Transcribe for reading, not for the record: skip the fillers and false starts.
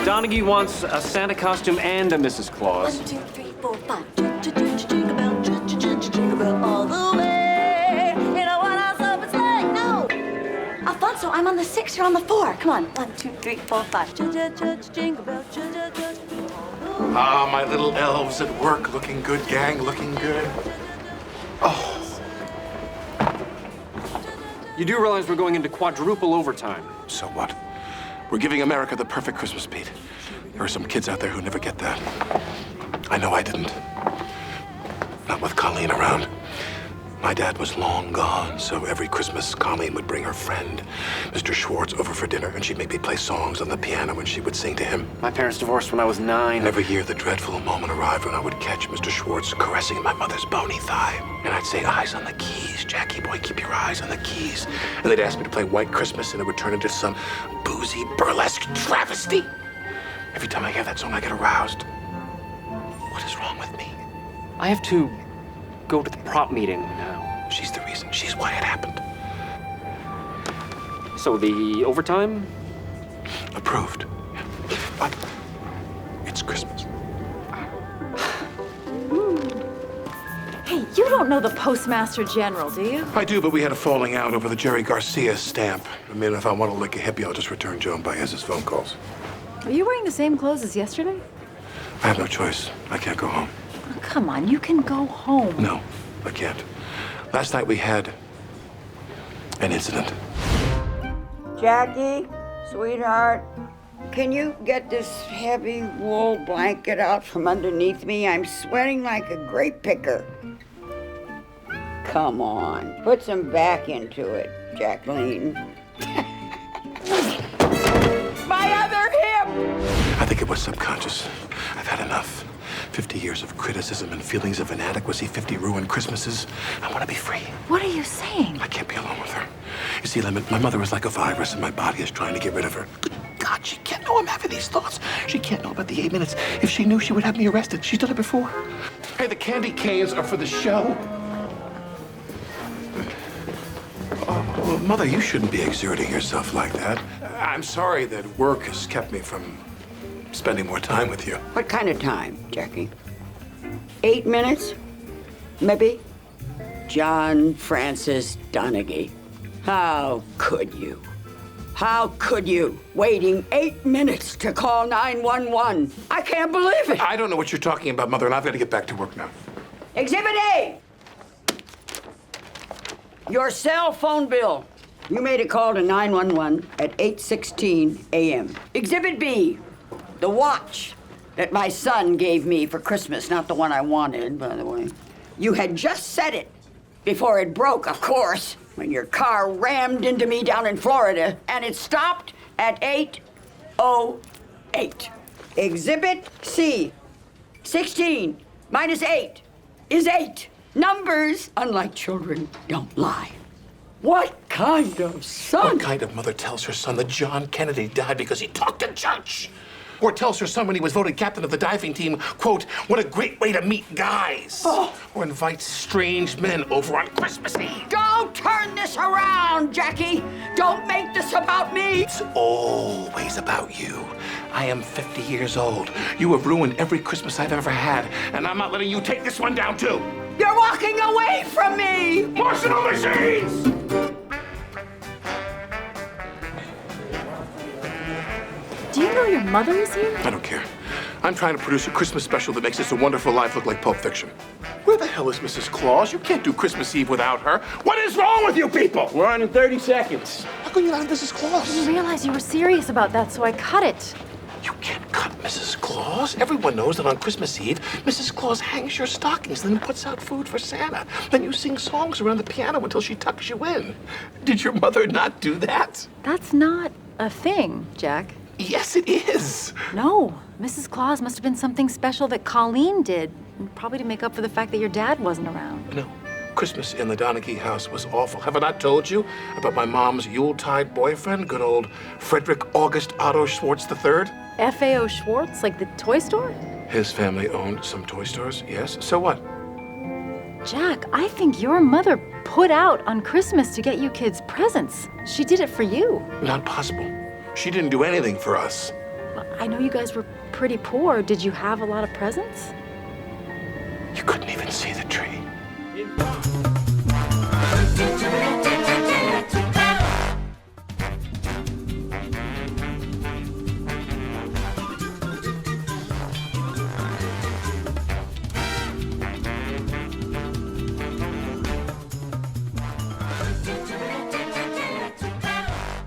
Donaghy wants a Santa costume and a Mrs. Claus. 1, 2, 3, 4, 5. Jingle bell, jingle bell all the way. You know what else up it's like? No. Alfonso, I'm on the 6, you're on the 4. Come on. 1, 2, 3, 4, 5. Jingle bell, Ah, my little elves at work, looking good, gang, looking good. Oh. You do realize we're going into quadruple overtime. So what? We're giving America the perfect Christmas, Pete. There are some kids out there who never get that. I know I didn't. Not with Colleen around. My dad was long gone, so every Christmas, Colleen would bring her friend, Mr. Schwartz, over for dinner, and she'd make me play songs on the piano, and she would sing to him. My parents divorced when I was 9. And every year, the dreadful moment arrived when I would catch Mr. Schwartz caressing my mother's bony thigh. And I'd say, eyes on the keys, Jackie boy, keep your eyes on the keys. And they'd ask me to play White Christmas, and it would turn into some boozy, burlesque travesty. Every time I hear that song, I get aroused. What is wrong with me? I have to go to the prop meeting now. She's the reason. She's why it happened. So the overtime? Approved. But it's Christmas. Hey, you don't know the Postmaster General, do you? I do, but we had a falling out over the Jerry Garcia stamp. I mean, if I want to lick a hippie, I'll just return Joan Baez's phone calls. Are you wearing the same clothes as yesterday? I have no choice. I can't go home. Oh, come on, you can go home. No, I can't. Last night we had an incident. Jackie, sweetheart, can you get this heavy wool blanket out from underneath me? I'm sweating like a grape picker. Come on, put some back into it, Jacqueline. My other hip! I think it was subconscious. I've had enough. 50 years of criticism and feelings of inadequacy, 50 ruined Christmases. I want to be free. What are you saying? I can't be alone with her. You see, Lemon, my mother is like a virus and my body is trying to get rid of her. Good God, she can't know I'm having these thoughts. She can't know about the 8 minutes. If she knew, she would have me arrested. She's done it before. Hey, the candy canes are for the show. Oh, well, Mother, you shouldn't be exerting yourself like that. I'm sorry that work has kept me from spending more time with you. What kind of time, Jackie? 8 minutes? Maybe? John Francis Donaghy. How could you? How could you? Waiting 8 minutes to call 911. I can't believe it. I don't know what you're talking about, Mother, and I've got to get back to work now. Exhibit A. Your cell phone bill. You made a call to 911 at 8:16 a.m. Exhibit B. The watch that my son gave me for Christmas, not the one I wanted, by the way. You had just set it before it broke, of course, when your car rammed into me down in Florida, and it stopped at 8:08. Exhibit C. 16 minus 8 is 8. Numbers, unlike children, don't lie. What kind of son? What kind of mother tells her son that John Kennedy died because he talked to church? Or tells her son when he was voted captain of the diving team, quote, what a great way to meet guys. Oh. Or invites strange men over on Christmas Eve. Don't turn this around, Jackie. Don't make this about me. It's always about you. I am 50 years old. You have ruined every Christmas I've ever had, and I'm not letting you take this one down, too. You're walking away from me. Marshal machines! Do you know your mother is here? I don't care. I'm trying to produce a Christmas special that makes It's a Wonderful Life look like Pulp Fiction. Where the hell is Mrs. Claus? You can't do Christmas Eve without her. What is wrong with you people? We're on in 30 seconds. How come you're not Mrs. I Claus? didn't realize you were serious about that, so I cut it. You can't cut Mrs. Claus. Everyone knows that on Christmas Eve, Mrs. Claus hangs your stockings and then puts out food for Santa. Then you sing songs around the piano until she tucks you in. Did your mother not do that? That's not a thing, Jack. Yes, it is. No, Mrs. Claus must have been something special that Colleen did, probably to make up for the fact that your dad wasn't around. No. Christmas in the Donaghy house was awful. Have I not told you about my mom's Yuletide boyfriend, good old Frederick August Otto Schwartz III? F.A.O. Schwartz, like the toy store? His family owned some toy stores, yes. So what? Jack, I think your mother put out on Christmas to get you kids presents. She did it for you. Not possible. She didn't do anything for us. I know you guys were pretty poor. Did you have a lot of presents? You couldn't even see the tree.